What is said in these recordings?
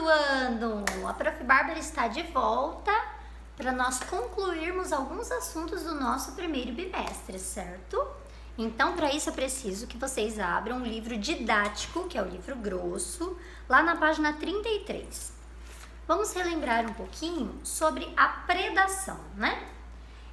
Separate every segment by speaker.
Speaker 1: ano! A Prof. Bárbara está de volta para nós concluirmos alguns assuntos do nosso primeiro bimestre, certo? Então, para isso eu preciso que vocês abram um livro didático, que é o livro grosso, lá na página 33. Vamos relembrar um pouquinho sobre a predação, né?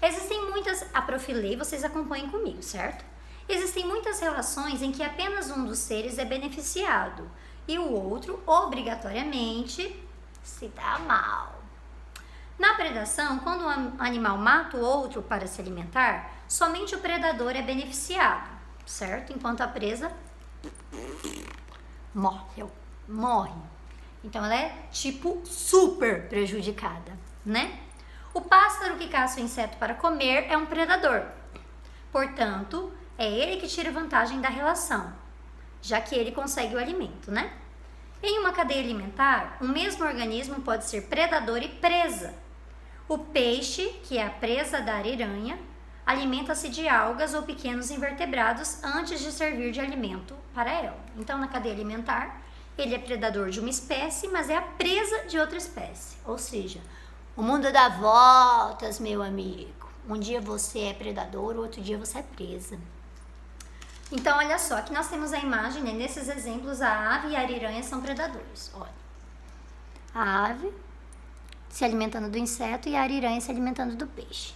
Speaker 1: Existem muitas, a Prof. lê, vocês acompanhem comigo, certo? Existem muitas relações em que apenas um dos seres é beneficiado e o outro, obrigatoriamente, se dá mal. Na predação, quando um animal mata o outro para se alimentar, somente o predador é beneficiado, certo? Enquanto a presa morre. Então, ela é, tipo, super prejudicada, né? O pássaro que caça o inseto para comer é um predador. Portanto, é ele que tira vantagem da relação, já que ele consegue o alimento, né? Em uma cadeia alimentar, o mesmo organismo pode ser predador e presa. O peixe, que é a presa da ariranha, alimenta-se de algas ou pequenos invertebrados antes de servir de alimento para ela. Então, na cadeia alimentar, ele é predador de uma espécie, mas é a presa de outra espécie. Ou seja, o mundo dá voltas, meu amigo. Um dia você é predador, outro dia você é presa. Então, olha só, aqui nós temos a imagem, né? Nesses exemplos, a ave e a ariranha são predadores. Olha, a ave se alimentando do inseto e a ariranha se alimentando do peixe.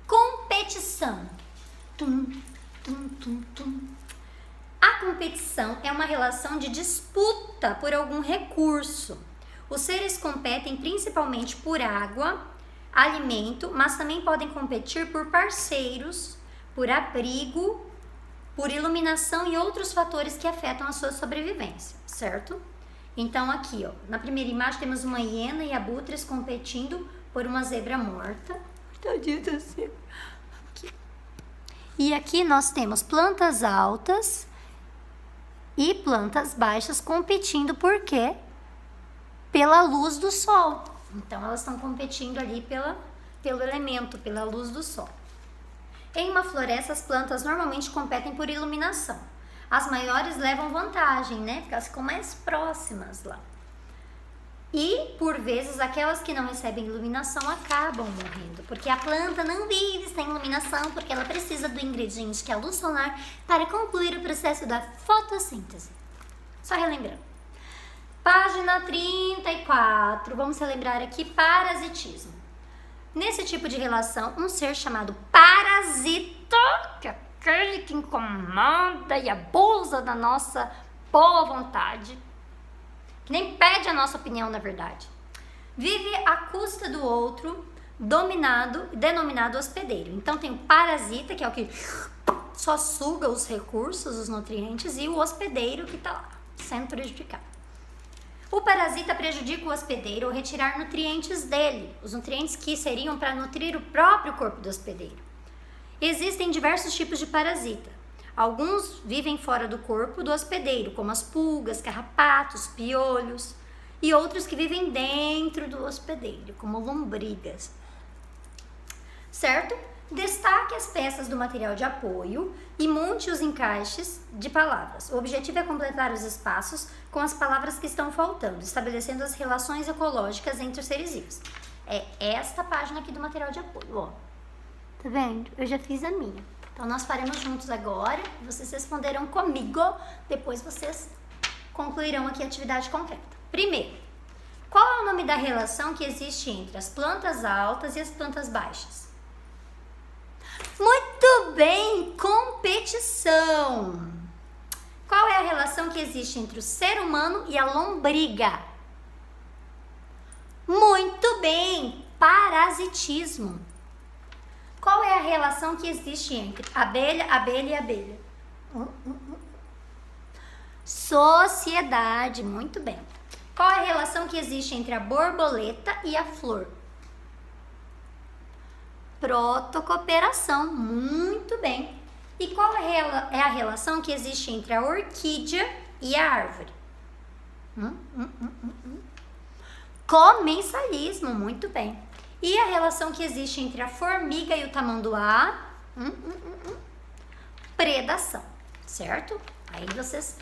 Speaker 1: Competição. Tum, tum, tum, tum. A competição é uma relação de disputa por algum recurso. Os seres competem principalmente por água, alimento, mas também podem competir por parceiros, por abrigo, por iluminação e outros fatores que afetam a sua sobrevivência, certo? Então aqui, ó, na primeira imagem temos uma hiena e abutres competindo por uma zebra morta. Tadinha da zebra. E aqui nós temos plantas altas e plantas baixas competindo por quê? Pela luz do sol. Então elas estão competindo ali pelo elemento, pela luz do sol. Em uma floresta, as plantas normalmente competem por iluminação. As maiores levam vantagem, né? Porque elas ficam mais próximas lá. E, por vezes, aquelas que não recebem iluminação acabam morrendo. Porque a planta não vive sem iluminação, porque ela precisa do ingrediente que é a luz solar para concluir o processo da fotossíntese. Só relembrando. Página 34. Vamos relembrar aqui parasitismo. Nesse tipo de relação, um ser chamado parasita, que é aquele que incomoda e abusa da nossa boa vontade, que nem pede a nossa opinião, na verdade, vive à custa do outro, denominado hospedeiro. Então tem o parasita, que é o que só suga os recursos, os nutrientes, e o hospedeiro que está lá, sendo prejudicado. O parasita prejudica o hospedeiro ao retirar nutrientes dele, os nutrientes que seriam para nutrir o próprio corpo do hospedeiro. Existem diversos tipos de parasita. Alguns vivem fora do corpo do hospedeiro, como as pulgas, carrapatos, piolhos, e outros que vivem dentro do hospedeiro, como lombrigas. Certo? Destaque as peças do material de apoio e monte os encaixes de palavras. O objetivo é completar os espaços com as palavras que estão faltando, estabelecendo as relações ecológicas entre os seres vivos. É esta página aqui do material de apoio, ó. Tá vendo? Eu já fiz a minha. Então, nós faremos juntos agora, vocês responderão comigo, depois vocês concluirão aqui a atividade concreta. Primeiro, qual é o nome da relação que existe entre as plantas altas e as plantas baixas? Muito bem, competição. Qual é a relação que existe entre o ser humano e a lombriga? Muito bem, parasitismo. Qual é a relação que existe entre abelha e abelha? Sociedade, muito bem. Qual é a relação que existe entre a borboleta e a flor? Protocooperação, muito bem. E qual é a relação que existe entre a orquídea e a árvore? Comensalismo, muito bem. E a relação que existe entre a formiga e o tamanduá? Predação, certo? Aí vocês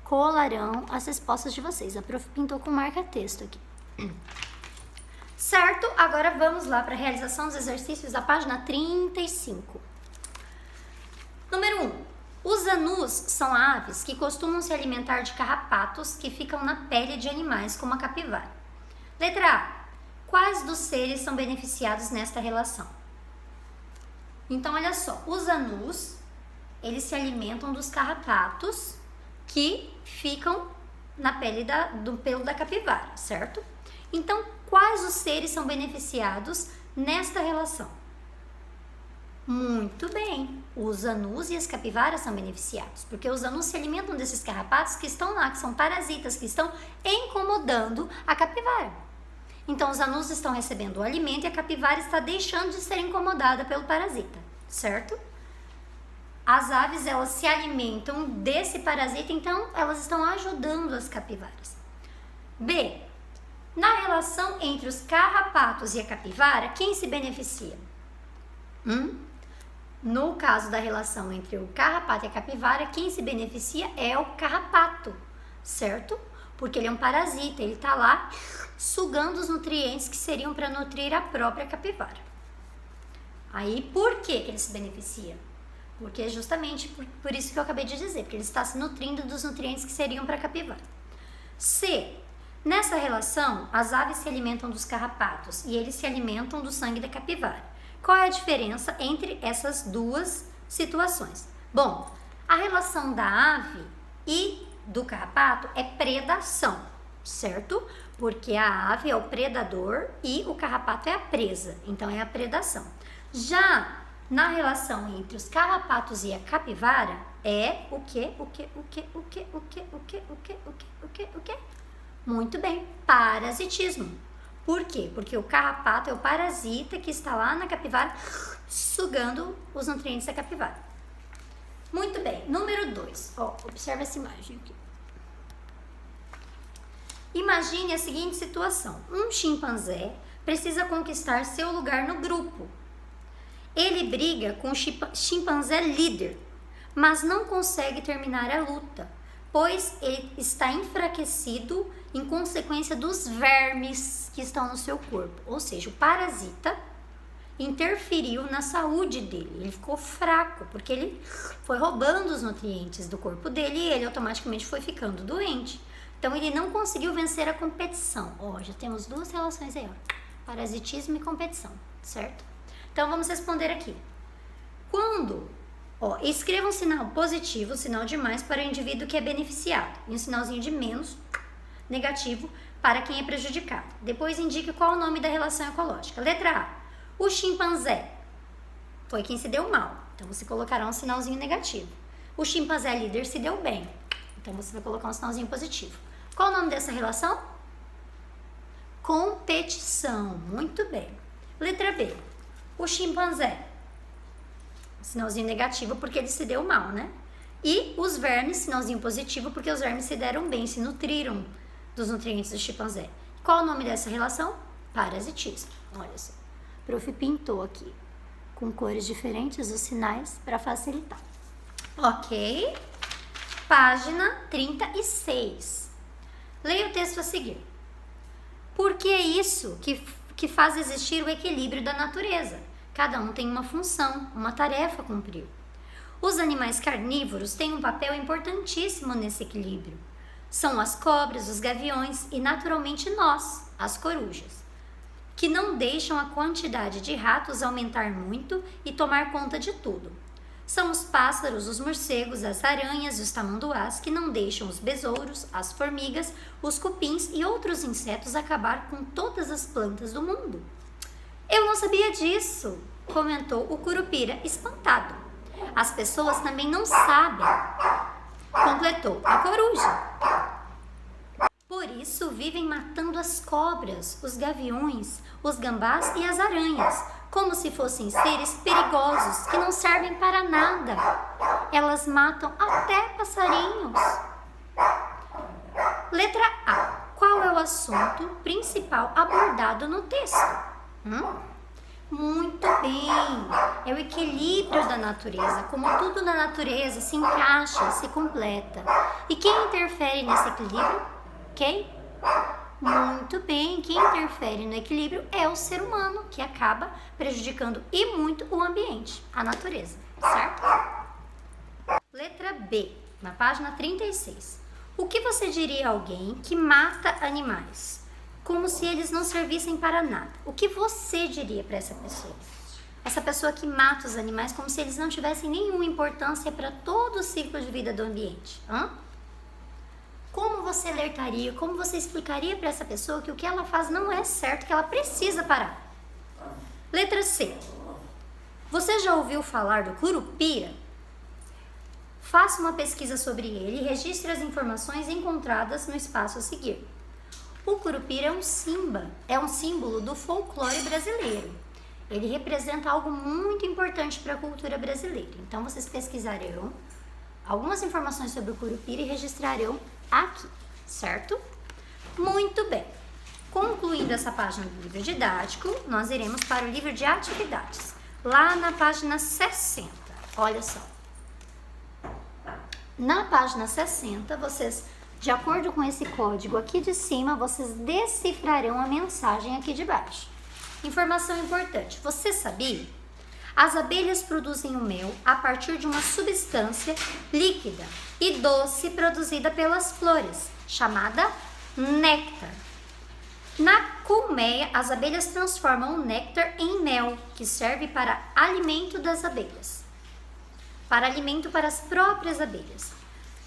Speaker 1: colarão as respostas de vocês. A prof pintou com marca-texto aqui. Certo? Agora vamos lá para a realização dos exercícios da página 35. Número 1. Os anus são aves que costumam se alimentar de carrapatos que ficam na pele de animais como a capivara. Letra A. Quais dos seres são beneficiados nesta relação? Então, olha só. Os anus, eles se alimentam dos carrapatos que ficam na pele do pelo da capivara, certo? Então, quais os seres são beneficiados nesta relação? Muito bem, os anus e as capivaras são beneficiados, porque os anus se alimentam desses carrapatos que estão lá, que são parasitas, que estão incomodando a capivara. Então, os anus estão recebendo o alimento e a capivara está deixando de ser incomodada pelo parasita, certo? As aves, elas se alimentam desse parasita, então elas estão ajudando as capivaras. B. Na relação entre os carrapatos e a capivara, quem se beneficia? No caso da relação entre o carrapato e a capivara, quem se beneficia é o carrapato, certo? Porque ele é um parasita, ele está lá sugando os nutrientes que seriam para nutrir a própria capivara. Aí, por que ele se beneficia? Porque é justamente por isso que eu acabei de dizer, porque ele está se nutrindo dos nutrientes que seriam para a capivara. C. Nessa relação, as aves se alimentam dos carrapatos e eles se alimentam do sangue da capivara. Qual é a diferença entre essas duas situações? Bom, a relação da ave e do carrapato é predação, certo? Porque a ave é o predador e o carrapato é a presa, então é a predação. Já na relação entre os carrapatos e a capivara é o quê? Muito bem, parasitismo. Por quê? Porque o carrapato é o parasita que está lá na capivara sugando os nutrientes da capivara. Muito bem, número 2. Observe essa imagem aqui. Imagine a seguinte situação. Um chimpanzé precisa conquistar seu lugar no grupo. Ele briga com o chimpanzé líder, mas não consegue terminar a luta, pois ele está enfraquecido em consequência dos vermes que estão no seu corpo. Ou seja, o parasita interferiu na saúde dele. Ele ficou fraco, porque ele foi roubando os nutrientes do corpo dele e ele automaticamente foi ficando doente. Então, ele não conseguiu vencer a competição. Já temos duas relações aí, parasitismo e competição, certo? Então, vamos responder aqui. Escreva um sinal positivo, sinal de mais para o indivíduo que é beneficiado, e um sinalzinho de menos, negativo, para quem é prejudicado. Depois indique qual o nome da relação ecológica. Letra A. O chimpanzé foi quem se deu mal, então você colocará um sinalzinho negativo. O chimpanzé líder se deu bem, então você vai colocar um sinalzinho positivo. Qual o nome dessa relação? Competição, muito bem. Letra B. O chimpanzé, sinalzinho negativo porque ele se deu mal, né? E os vermes, sinalzinho positivo porque os vermes se deram bem, se nutriram dos nutrientes do chimpanzé. Qual o nome dessa relação? Parasitismo. Olha só, o prof pintou aqui com cores diferentes os sinais para facilitar. Ok? Página 36. Leia o texto a seguir. Por que é isso que faz existir o equilíbrio da natureza? Cada um tem uma função, uma tarefa a cumprir. Os animais carnívoros têm um papel importantíssimo nesse equilíbrio. São as cobras, os gaviões e, naturalmente, nós, as corujas, que não deixam a quantidade de ratos aumentar muito e tomar conta de tudo. São os pássaros, os morcegos, as aranhas e os tamanduás que não deixam os besouros, as formigas, os cupins e outros insetos acabar com todas as plantas do mundo. Eu não sabia disso, comentou o curupira espantado. As pessoas também não sabem, completou a coruja. Por isso vivem matando as cobras, os gaviões, os gambás e as aranhas, como se fossem seres perigosos que não servem para nada. Elas matam até passarinhos. Letra A. Qual é o assunto principal abordado no texto? Muito bem! É o equilíbrio da natureza. Como tudo na natureza se encaixa, se completa. E quem interfere nesse equilíbrio? Quem? Muito bem, quem interfere no equilíbrio é o ser humano, que acaba prejudicando e muito o ambiente, a natureza, certo? Letra B, na página 36. O que você diria a alguém que mata animais, como se eles não servissem para nada? O que você diria para essa pessoa? Essa pessoa que mata os animais como se eles não tivessem nenhuma importância para todo o ciclo de vida do ambiente. Como você alertaria, como você explicaria para essa pessoa que o que ela faz não é certo, que ela precisa parar? Letra C. Você já ouviu falar do curupira? Faça uma pesquisa sobre ele e registre as informações encontradas no espaço a seguir. O curupira é um símbolo do folclore brasileiro. Ele representa algo muito importante para a cultura brasileira. Então, vocês pesquisarão algumas informações sobre o curupira e registrarão aqui, certo? Muito bem. Concluindo essa página do livro didático, nós iremos para o livro de atividades. Lá na página 60, olha só. Na página 60, vocês, de acordo com esse código aqui de cima, vocês decifrarão a mensagem aqui de baixo. Informação importante. Você sabia? As abelhas produzem o mel a partir de uma substância líquida e doce produzida pelas flores, chamada néctar. Na colmeia, as abelhas transformam o néctar em mel, que serve para alimento das abelhas. Para alimento para as próprias abelhas.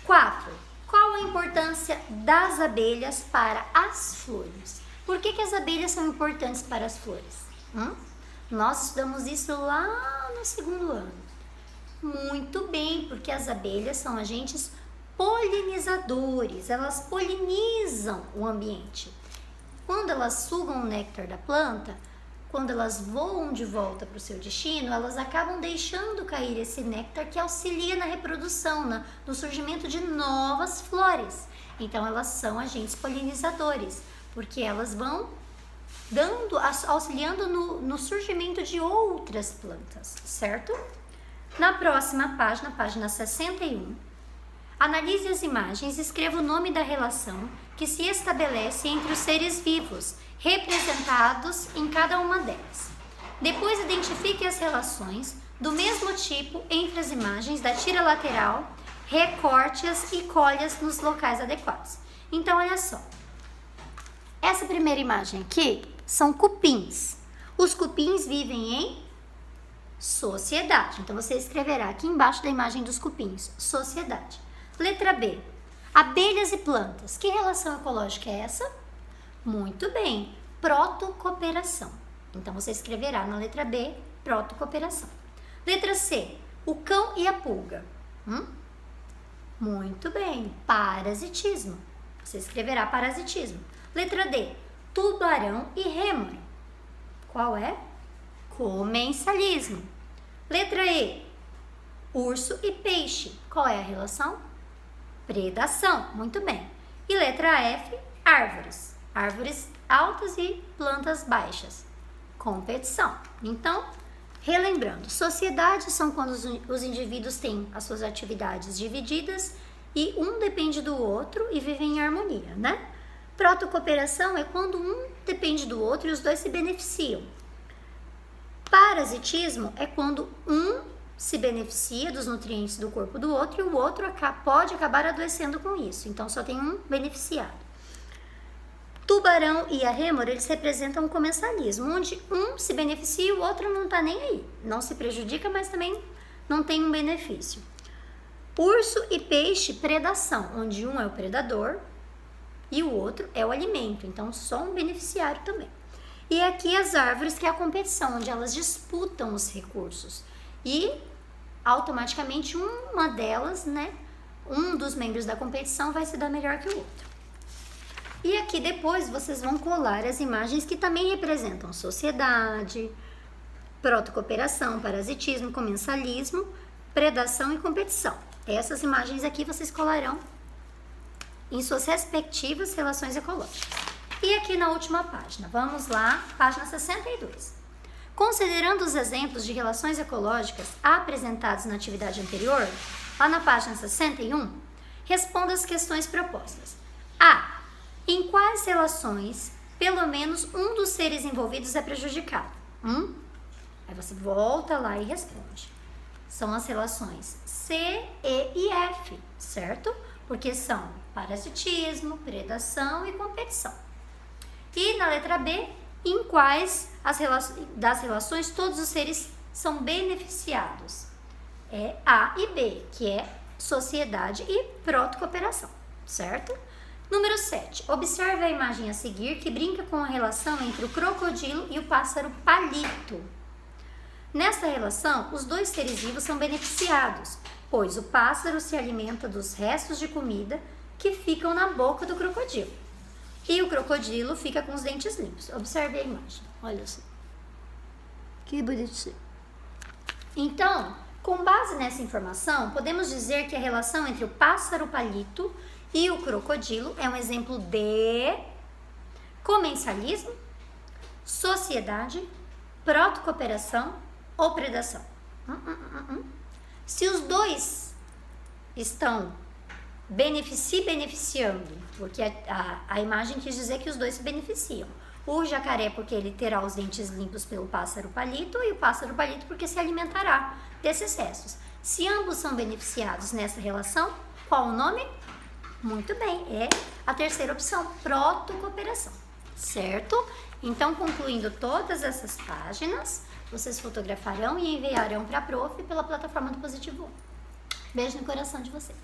Speaker 1: 4. Qual a importância das abelhas para as flores? Por que as abelhas são importantes para as flores? Nós estudamos isso lá no segundo ano. Muito bem, porque as abelhas são agentes polinizadores, elas polinizam o ambiente. Quando elas sugam o néctar da planta, quando elas voam de volta para o seu destino, elas acabam deixando cair esse néctar que auxilia na reprodução, no surgimento de novas flores. Então, elas são agentes polinizadores, porque elas vão auxiliando no surgimento de outras plantas, certo? Na próxima página, página 61, analise as imagens e escreva o nome da relação que se estabelece entre os seres vivos, representados em cada uma delas. Depois identifique as relações do mesmo tipo entre as imagens da tira lateral, recorte-as e colhe-as nos locais adequados. Então, olha só. Essa primeira imagem aqui são cupins. Os cupins vivem em sociedade. Então, você escreverá aqui embaixo da imagem dos cupins, sociedade. Letra B. Abelhas e plantas. Que relação ecológica é essa? Muito bem. Protocooperação. Então, você escreverá na letra B, protocooperação. Letra C. O cão e a pulga. Muito bem. Parasitismo. Você escreverá parasitismo. Letra D. Tubarão e rêmora. Qual é? Comensalismo. Letra E. Urso e peixe. Qual é a relação? Predação. Muito bem. E letra F. Árvores. Árvores altas e plantas baixas. Competição. Então, relembrando, sociedades são quando os indivíduos têm as suas atividades divididas e um depende do outro e vivem em harmonia, né? Protocooperação é quando um depende do outro e os dois se beneficiam. Parasitismo é quando um se beneficia dos nutrientes do corpo do outro e o outro pode acabar adoecendo com isso. Então, só tem um beneficiado. Tubarão e a rêmora, eles representam o comensalismo, onde um se beneficia e o outro não está nem aí. Não se prejudica, mas também não tem um benefício. Urso e peixe, predação, onde um é o predador e o outro é o alimento. Então, só um beneficiário também. E aqui as árvores, que é a competição, onde elas disputam os recursos. E, automaticamente, uma delas, né, um dos membros da competição vai se dar melhor que o outro. E aqui depois vocês vão colar as imagens que também representam sociedade, protocooperação, parasitismo, comensalismo, predação e competição. Essas imagens aqui vocês colarão em suas respectivas relações ecológicas. E aqui na última página, vamos lá, página 62. Considerando os exemplos de relações ecológicas apresentados na atividade anterior, lá na página 61, responda as questões propostas. A. Em quais relações pelo menos um dos seres envolvidos é prejudicado? Aí você volta lá e responde. São as relações C, E e F, certo? Porque são parasitismo, predação e competição. E na letra B, em quais das relações todos os seres são beneficiados? É A e B, que é sociedade e protocooperação, certo? Número 7. Observe a imagem a seguir que brinca com a relação entre o crocodilo e o pássaro palito. Nesta relação, os dois seres vivos são beneficiados, pois o pássaro se alimenta dos restos de comida que ficam na boca do crocodilo. E o crocodilo fica com os dentes limpos. Observe a imagem. Olha só. Que bonitinho. Então, com base nessa informação, podemos dizer que a relação entre o pássaro palito e o crocodilo é um exemplo de comensalismo, sociedade, protocooperação ou predação. Se os dois estão se beneficiando, porque a imagem quis dizer que os dois se beneficiam. O jacaré porque ele terá os dentes limpos pelo pássaro palito e o pássaro palito porque se alimentará desses restos. Se ambos são beneficiados nessa relação, qual o nome? Muito bem, é a terceira opção, protocooperação, certo? Então, concluindo todas essas páginas, vocês fotografarão e enviarão para a prof pela plataforma do Positivo 1. Beijo no coração de vocês.